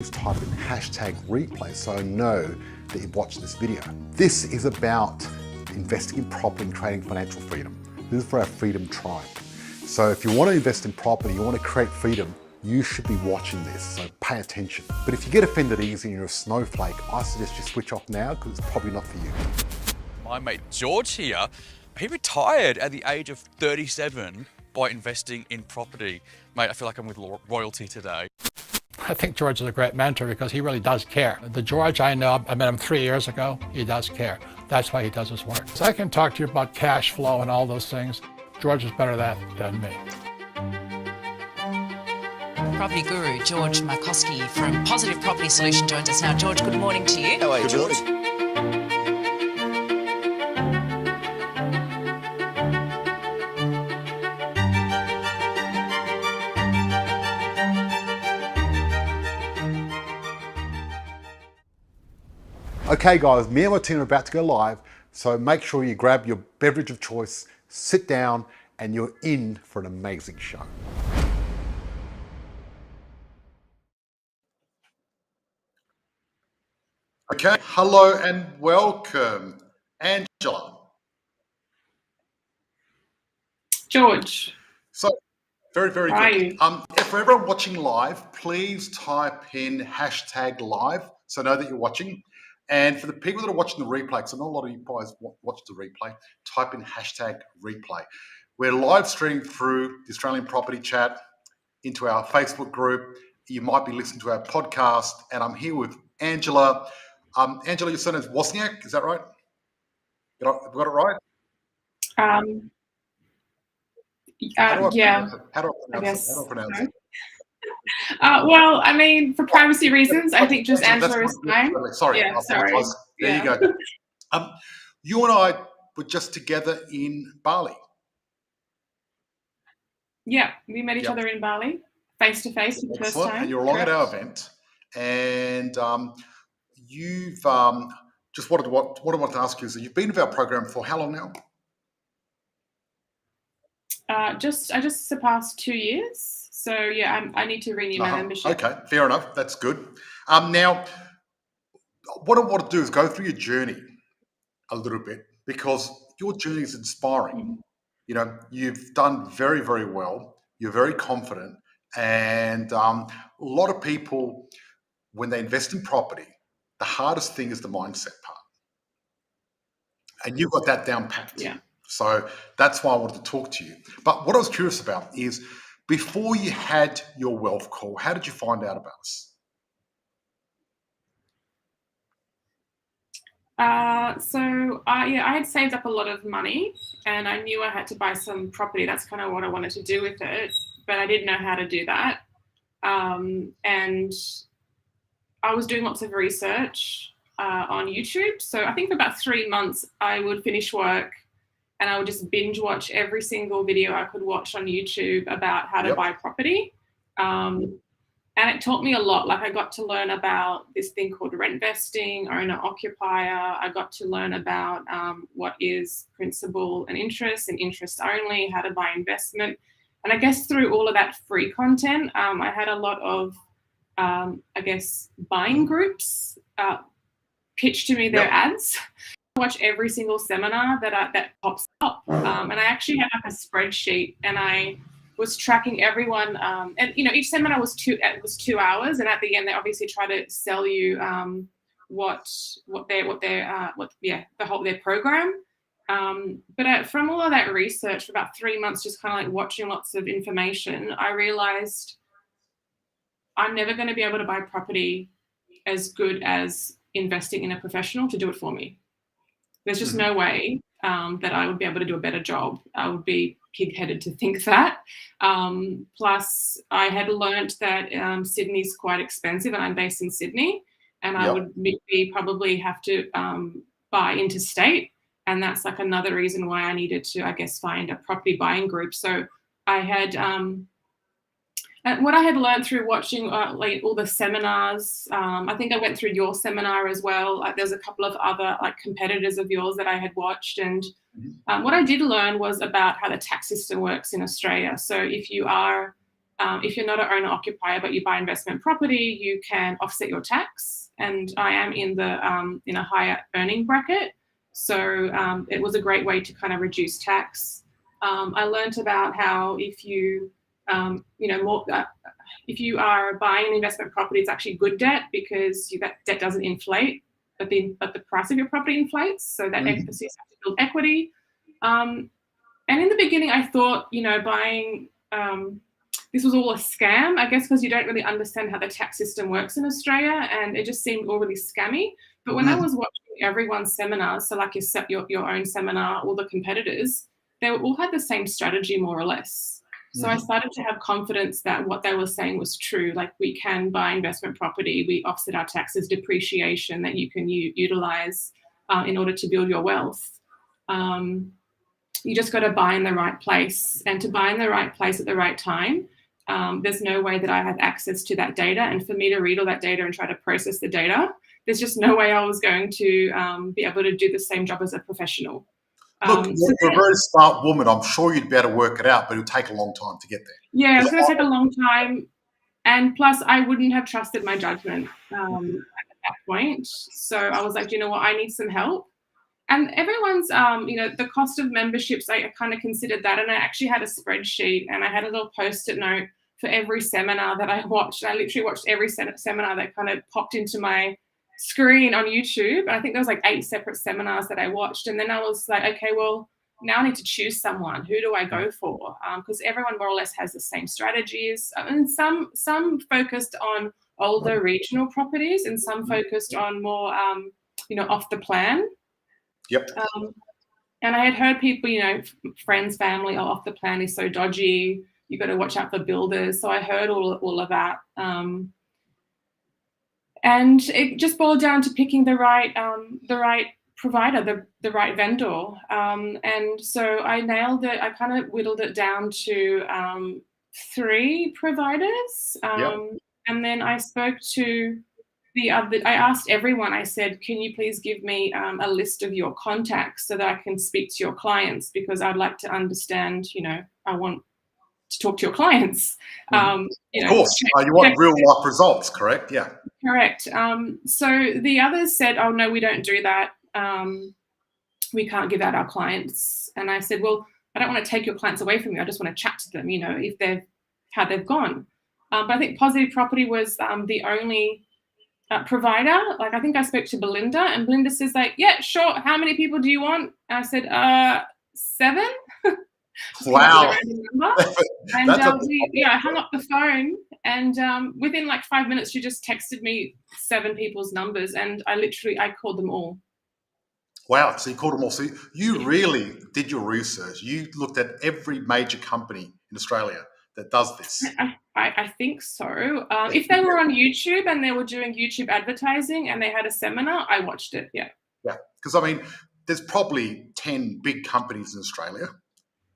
type in hashtag replay so I know that you've watched this video. This is about investing in property and creating financial freedom. This is for our Freedom Tribe. So if you want to invest in property, you want to create freedom, you should be watching this, so pay attention. But if you get offended easy and you're a snowflake, I suggest you switch off now because it's probably not for you. My mate George here, he retired at the age of 37 by investing in property. Mate, I feel like I'm with royalty today. I think George is a great mentor because he really does care. The George I know, I met him 3 years ago, he does care. That's why he does his work. So I can talk to you about cash flow and all those things. George is better at that than me. Property guru George Markowski from Positive Property Solution joins us now. George, good morning to you. How are you, George? Okay guys, me and my team are about to go live, so make sure you grab your beverage of choice, sit down, and you're in for an amazing show. Okay, hello and welcome, Angela. George. So, very How are good. you? For everyone watching live, please type in hashtag live so know that you're watching. And for the people that are watching the replay, because I know a lot of you guys watch the replay, type in hashtag replay. We're live streaming through the Australian Property Chat into our Facebook group. You might be listening to our podcast, and I'm here with Angela. Angela, your surname is Wozniak, is that right? Have I got it right? Yeah, How do I I guess. pronounce it? Well, I mean, for privacy reasons, I think just Angela is fine. Sorry, Yeah, I sorry. apologize. There you go. You and I were just together in Bali. Yeah, we met each other in Bali, face to face for the first Excellent. time. And you're along at our Correct. event, and you've just what I wanted to ask you is that you've been with our program for how long now? I just surpassed 2 years. So yeah, I need to renew my membership. Okay, fair enough. That's good. Now, what I want to do is go through your journey a little bit because your journey is inspiring. Mm-hmm. You know, you've done very, very well. You're very confident, and a lot of people, when they invest in property, the hardest thing is the mindset part, and you've got that down packed. Yeah. So that's why I wanted to talk to you. But what I was curious about is, before you had your wealth call, how did you find out about us? I had saved up a lot of money, and I knew I had to buy some property. That's kind of what I wanted to do with it, but I didn't know how to do that. And I was doing lots of research on YouTube. So I think for about 3 months, I would finish work and I would just binge watch every single video I could watch on YouTube about how to buy property. And it taught me a lot. Like I got to learn about this thing called rent vesting, owner occupier. I got to learn about what is principal and interest only, how to buy investment. And I guess through all of that free content, I had a lot of, buying groups pitch to me their ads. I watch every single seminar that pops up. And I actually had like a spreadsheet, and I was tracking everyone, and each seminar was 2 hours, and at the end they obviously try to sell you their program. But from all of that research, for about 3 months, just kind of like watching lots of information, I realized I'm never going to be able to buy property as good as investing in a professional to do it for me. There's just no way that I would be able to do a better job. I would be pig-headed to think that. Plus, I had learnt that Sydney's quite expensive, and I'm based in Sydney, and I would probably have to buy interstate, and that's like another reason why I needed to, I guess, find a property buying group. So I had what I had learned through watching like all the seminars. I think I went through your seminar as well. There's a couple of other like competitors of yours that I had watched, and what I did learn was about how the tax system works in Australia. So if you are if you're not an owner occupier but you buy investment property, you can offset your tax. And I am in a higher earning bracket, so it was a great way to kind of reduce tax. I learned about how if you if you are buying an investment property, it's actually good debt because that debt doesn't inflate, but the price of your property inflates. So that emphasis has to build equity. And in the beginning, I thought, buying this was all a scam, I guess, because you don't really understand how the tax system works in Australia, and it just seemed all really scammy. But when I was watching everyone's seminars, so like your own seminar, all the competitors, they all had the same strategy more or less. So I started to have confidence that what they were saying was true. Like, we can buy investment property, we offset our taxes, depreciation that you can utilize in order to build your wealth. You just got to buy in the right place, and to buy in the right place at the right time. There's no way that I have access to that data, and for me to read all that data and try to process the data, there's just no way I was going to be able to do the same job as a professional. Look, you're a very smart woman. I'm sure you'd be able to work it out, but it'll take a long time to get there. Yeah, it's going to take a long time. And plus, I wouldn't have trusted my judgment at that point. So I was like, you know what, I need some help. And everyone's, the cost of memberships, I kind of considered that. And I actually had a spreadsheet, and I had a little Post-it note for every seminar that I watched. I literally watched every seminar that kind of popped into my screen on YouTube. And I think there was like 8 separate seminars that I watched. And then I was like, okay, well, now I need to choose someone. Who do I go for? Because everyone more or less has the same strategies. And some focused on older regional properties, and some focused on more, off the plan. Yep. And I had heard people, friends, family, off the plan is so dodgy. You got to watch out for builders. So I heard all of that. And it just boiled down to picking the right provider, the right vendor. And so I nailed it. I kind of whittled it down to 3 providers. And then I spoke to I asked everyone, I said, can you please give me a list of your contacts so that I can speak to your clients, because I'd like to understand, I want to talk to your clients. Of course, you want real life results, correct? Yeah. Correct. So the others said, oh, no, we don't do that. We can't give out our clients. And I said, well, I don't want to take your clients away from you. I just want to chat to them, if how they've gone. But I think Positive Property was the only provider. Like, I think I spoke to Belinda, and Belinda says, like, yeah, sure. How many people do you want? And I said, 7. Wow. And I hung up the phone, and within like 5 minutes, she just texted me 7 people's numbers, and I called them all. Wow. So you called them all. So you really did your research. You looked at every major company in Australia that does this. I think so. If they were on YouTube and they were doing YouTube advertising and they had a seminar, I watched it. Yeah. Yeah. Because, there's probably 10 big companies in Australia,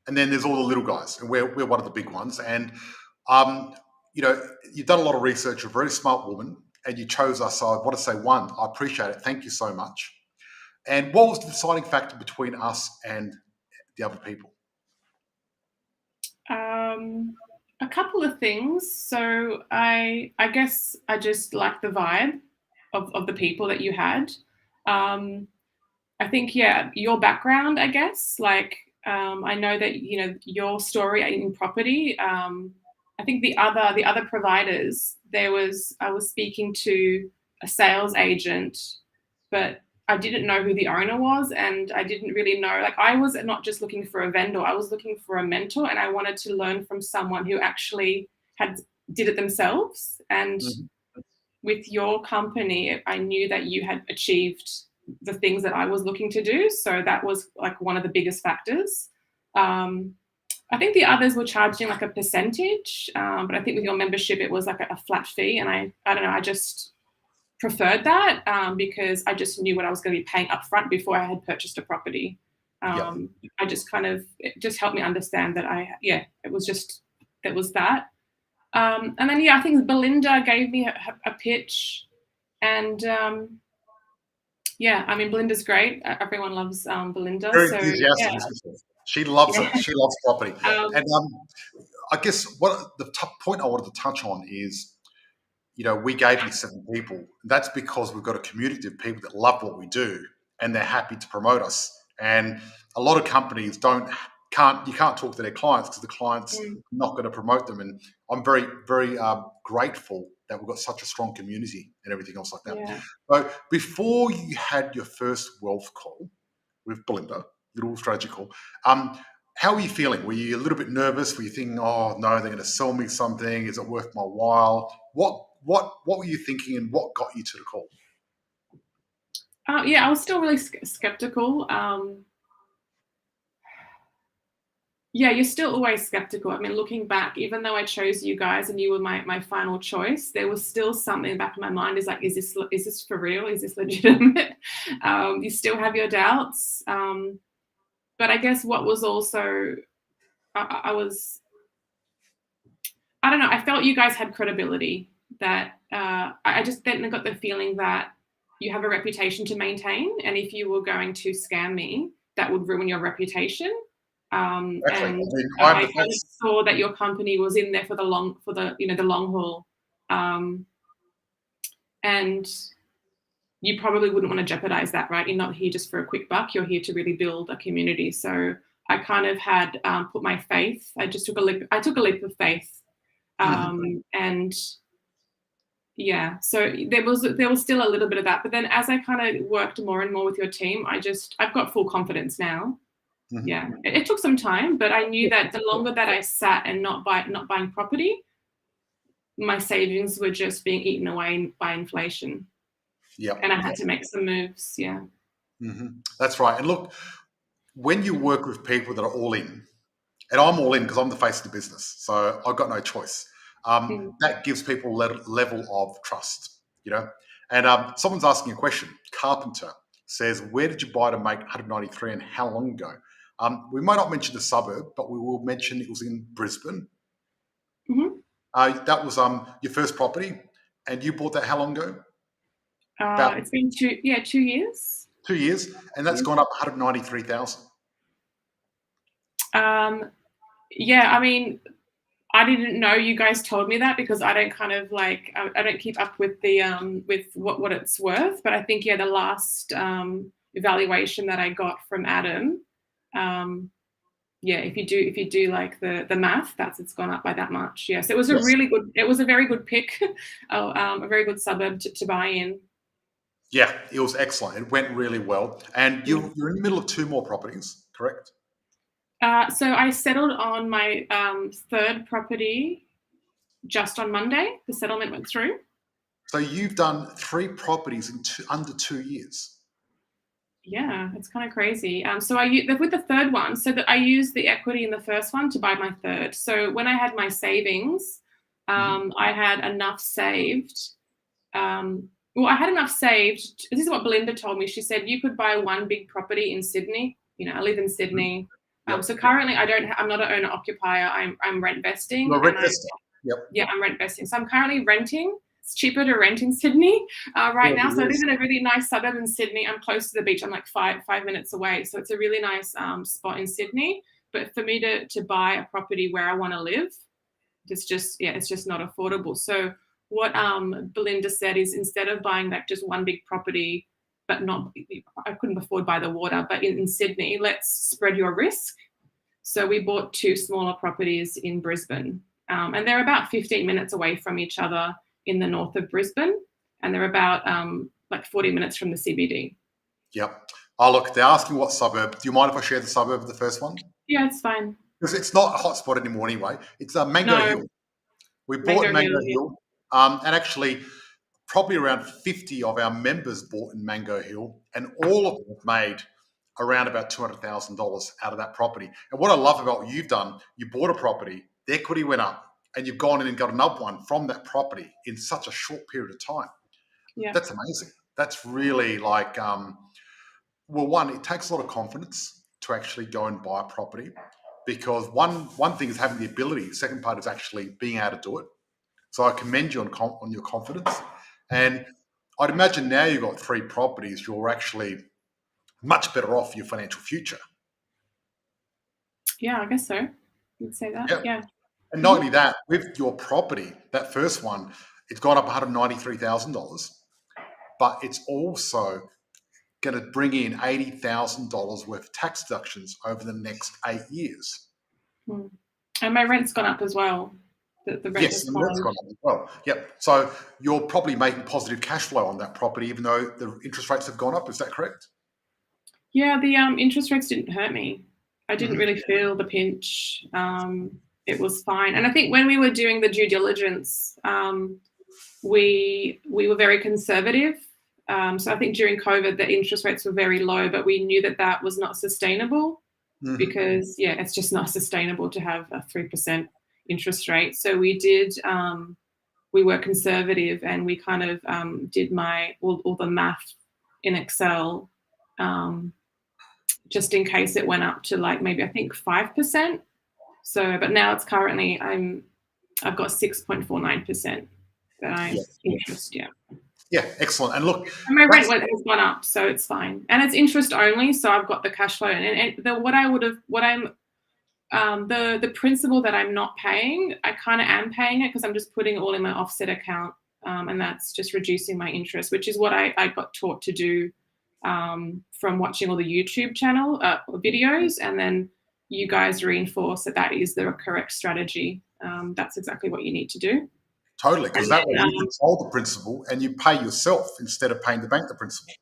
and then there's all the little guys, and we're one of the big ones. And, you've done a lot of research. You're a very smart woman, and you chose us. So I want to say, one, I appreciate it. Thank you so much. And what was the deciding factor between us and the other people? A couple of things. So I guess I just liked the vibe of the people that you had. I think, your background, I guess, like, I know that, your story in property. I think the other providers, I was speaking to a sales agent, but I didn't know who the owner was, and I didn't really know, like, I was not just looking for a vendor, I was looking for a mentor, and I wanted to learn from someone who actually did it themselves. And with your company, I knew that you had achieved the things that I was looking to do. So that was like one of the biggest factors. I think the others were charging like a percentage, but I think with your membership, it was like a flat fee. And I don't know, I just preferred that because I just knew what I was going to be paying up front before I had purchased a property. I just it just helped me understand that it was that. And then, I think Belinda gave me a pitch, and Belinda's great. Everyone loves Belinda. Very enthusiastic. She loves Yeah. it. She loves property. Um, And I guess what the point I wanted to touch on is, we gave you 7 people. That's because we've got a community of people that love what we do and they're happy to promote us. And a lot of companies you can't talk to their clients because the clients are mm, not going to promote them. And I'm very, very grateful that we've got such a strong community and everything else like that. yeah. So before you had your first wealth call with Belinda, little strategy call, how were you feeling? Were you a little bit nervous? Were you thinking, "Oh no, they're going to sell me something? Is it worth my while?" What were you thinking, and what got you to the call? Yeah, I was still really skeptical. Yeah, you're still always skeptical. I mean, looking back, even though I chose you guys and you were my final choice, there was still something in the back of my mind is like, is this for real? Is this legitimate? You still have your doubts. But I guess what was also, I was, I don't know, I felt you guys had credibility that I just then got the feeling that you have a reputation to maintain. And if you were going to scam me, that would ruin your reputation. Exactly. I And mean, I I'm the kind of face. saw that your company was in there for the long haul. Um, and you probably wouldn't want to jeopardize that, right? You're not here just for a quick buck. You're here to really build a community. So I kind of had put my faith. I took a leap of faith. Mhm. And yeah, so there was still a little bit of that. But then as I kind of worked more and more with your team, I've got full confidence now. Mhm. Yeah, it took some time, but I knew that the longer that I sat and not buying property, my savings were just being eaten away by inflation, Yep. and I had Yep. to make some moves. Yeah. That's right. And look, when you work with people that are all in, and I'm all in because I'm the face of the business, so I've got no choice. Mm. That gives people level of trust, And someone's asking a question. Carpenter says, "Where did you buy to make 193, and how long ago?" We might not mention the suburb, but we will mention it was in Brisbane. Hmm. That was your first property, and you bought that how long ago? About It's been 2 years. 2 years, and that's Yeah. gone up 193,000. Um, yeah, I mean, I didn't know you guys told me that because I don't kind of like I don't keep up with the with what it's worth. But I think the last evaluation that I got from Adam, um, yeah, if you do like the math, it's gone up by that much. Yes, Yes. it was a very good pick, a very good suburb to buy in. Yeah, it was excellent. It went really well. And Yeah. you're in the middle of 2 more properties, correct? So I settled on my third property just on Monday. The settlement went through. So you've done 3 properties in under 2 years. Yeah, it's kind of crazy. So with the third one, so that I used the equity in the first one to buy my third. So when I had my savings, Mhm. I had enough saved. Well, I had enough saved. This is what Belinda told me. She said you could buy one big property in Sydney. I live in Mhm. Sydney. Yep. So currently, I'm not an owner occupier. I'm rent vesting, You're a and rent investor. Yep. yeah, I'm rent vesting. So I'm currently renting. It's cheaper to rent in Sydney right now. So Probably I live is. in a really nice suburb in Sydney. I'm close to the beach. I'm like 5 minutes away. So it's a really nice spot in Sydney. But for me to buy a property where I want to live, it's just not affordable. So what Belinda said is instead of buying like just one big property, but not I couldn't afford by the water, but in Sydney, let's spread your risk. So we bought 2 smaller properties in Brisbane, and they're about 15 minutes away from each other in the north of Brisbane, and they're about like 40 minutes from the CBD. Yep. Oh, look, they're asking what suburb. Do you mind if I share the suburb of the first one? Yeah, it's fine. Because it's not a hotspot anymore anyway. It's Mango No, Hill. We bought Mango Mango Hill. Yeah. Hill, and actually, probably around 50 of our members bought in Mango Hill, and all of them have made around about $200,000 out of that property. And what I love about what you've done, you bought a property, the equity went up, and you've gone in and got another one from that property in such a short period of time. Yeah. That's amazing. That's really like, well, one, it takes a lot of confidence to actually go and buy a property because one thing is having the ability. The second part is actually being able to do it. So I commend you on your confidence. And I'd imagine now you've got 3 properties, you're actually much better off for your financial future. Yeah, I guess so. You'd say that. Yep. Yeah. And not only that, with your property, that first one, it's gone up $193,000, but it's also going to bring in $80,000 worth of tax deductions over the next 8 years. And my rent's gone up as well. The rent Yes, has and that's gone up as well. Yep. So you're probably making positive cash flow on that property, even though the interest rates have gone up. Is that correct? Yeah, the interest rates didn't hurt me. I didn't really feel the pinch. It was fine. And I think when we were doing the due diligence, we were very conservative. So I think during COVID, the interest rates were very low, but we knew that that was not sustainable because, yeah, it's just not sustainable to have a 3% interest rate. So we did, we were conservative, and we kind of did all the math in Excel, just in case it went up to like maybe I think 5%. So, but now it's currently I've got 6.49% that I'm interest. Yeah. Yeah, excellent. And look, and my rent has gone up, so it's fine, and it's interest only. So I've got the cash flow, and the principal that I'm not paying, I kind of am paying it because I'm just putting it all in my offset account, and that's just reducing my interest, which is what I got taught to do from watching all the YouTube channel videos, and then you guys reinforce that is the correct strategy. That's exactly what you need to do. Totally, because that way you control the principal and you pay yourself instead of paying the bank the principal.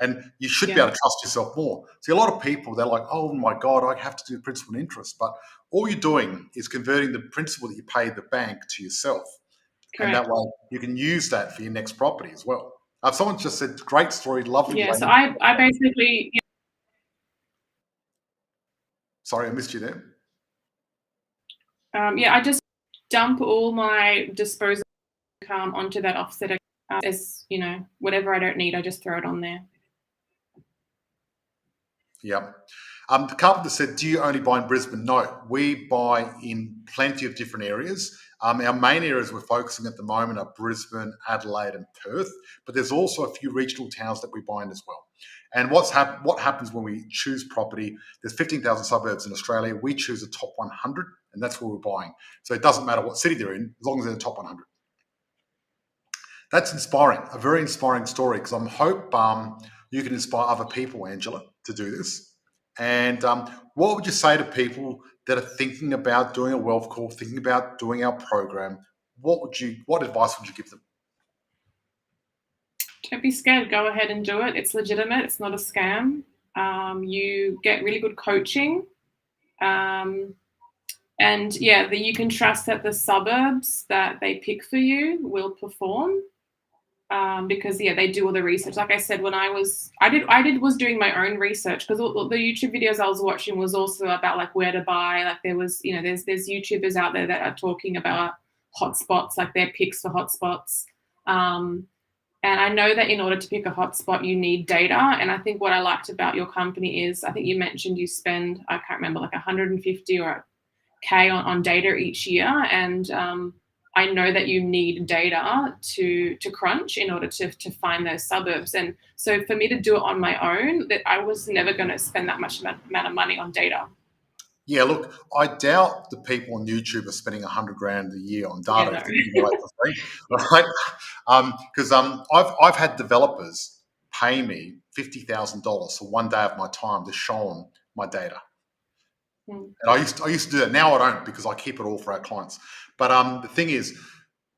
And you should be able to trust yourself more. See, a lot of people, they're like, oh my God, I have to do principal and interest. But all you're doing is converting the principal that you pay the bank to yourself. Correct. And that way you can use that for your next property as well. Someone just said, great story, lovely. Yeah, so I basically... Sorry, I missed you there. Yeah, I just dump all my disposable income onto that offset account. As you know, whatever I don't need, I just throw it on there. Yeah. The carpenter said, do you only buy in Brisbane? No, we buy in plenty of different areas. Our main areas we're focusing at the moment are Brisbane, Adelaide and Perth, but there's also a few regional towns that we buy in as well. And what happens when we choose property, there's 15,000 suburbs in Australia. We choose the top 100, and that's where we're buying. So it doesn't matter what city they're in, as long as they're in the top 100. That's inspiring, a very inspiring story, because I hope you can inspire other people, Angela, to do this. And what would you say to people that are thinking about doing a wealth call, thinking about doing our program? What advice would you give them? Don't be scared. Go ahead and do it. It's legitimate. It's not a scam. You get really good coaching. And yeah, you can trust that the suburbs that they pick for you will perform. Because yeah, they do all the research. Like I said, when I was doing my own research, because the YouTube videos I was watching was also about like where to buy. Like there was, there's YouTubers out there that are talking about hotspots, like their picks for hotspots. And I know that in order to pick a hotspot, you need data. And I think what I liked about your company is, I think you mentioned you spend, I can't remember, like 150 or K on data each year. And I know that you need data to crunch in order to find those suburbs. And so for me to do it on my own, that I was never going to spend that much amount of money on data. Yeah, look, I doubt the people on YouTube are spending $100,000 a year on data. Yeah, no. Right? Because I've had developers pay me $50,000 for one day of my time to show them my data. And I used to do that. Now I don't, because I keep it all for our clients. But the thing is,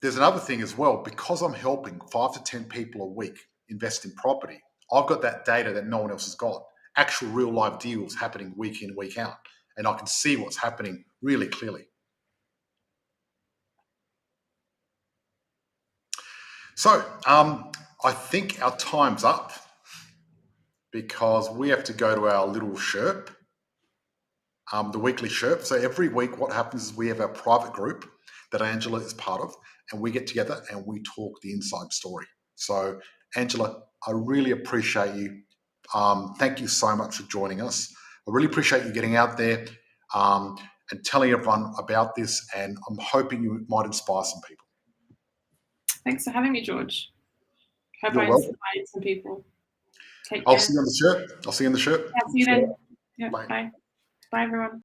there's another thing as well. Because I'm helping 5 to 10 people a week invest in property, I've got that data that no one else has got. Actual real live deals happening week in, week out. And I can see what's happening really clearly. So I think our time's up, because we have to go to our little Sherp, the weekly Sherp. So every week what happens is we have our private group that Angela is part of, and we get together and we talk the inside story. So Angela, I really appreciate you. Thank you so much for joining us. I really appreciate you getting out there and telling everyone about this, and I'm hoping you might inspire some people. Thanks for having me, George. Hope You're I welcome. inspired some people. Take I'll care. see you on the Sherp. I'll see you on the Sherp. Yeah, see you then. Yeah, Bye. bye. Bye, everyone.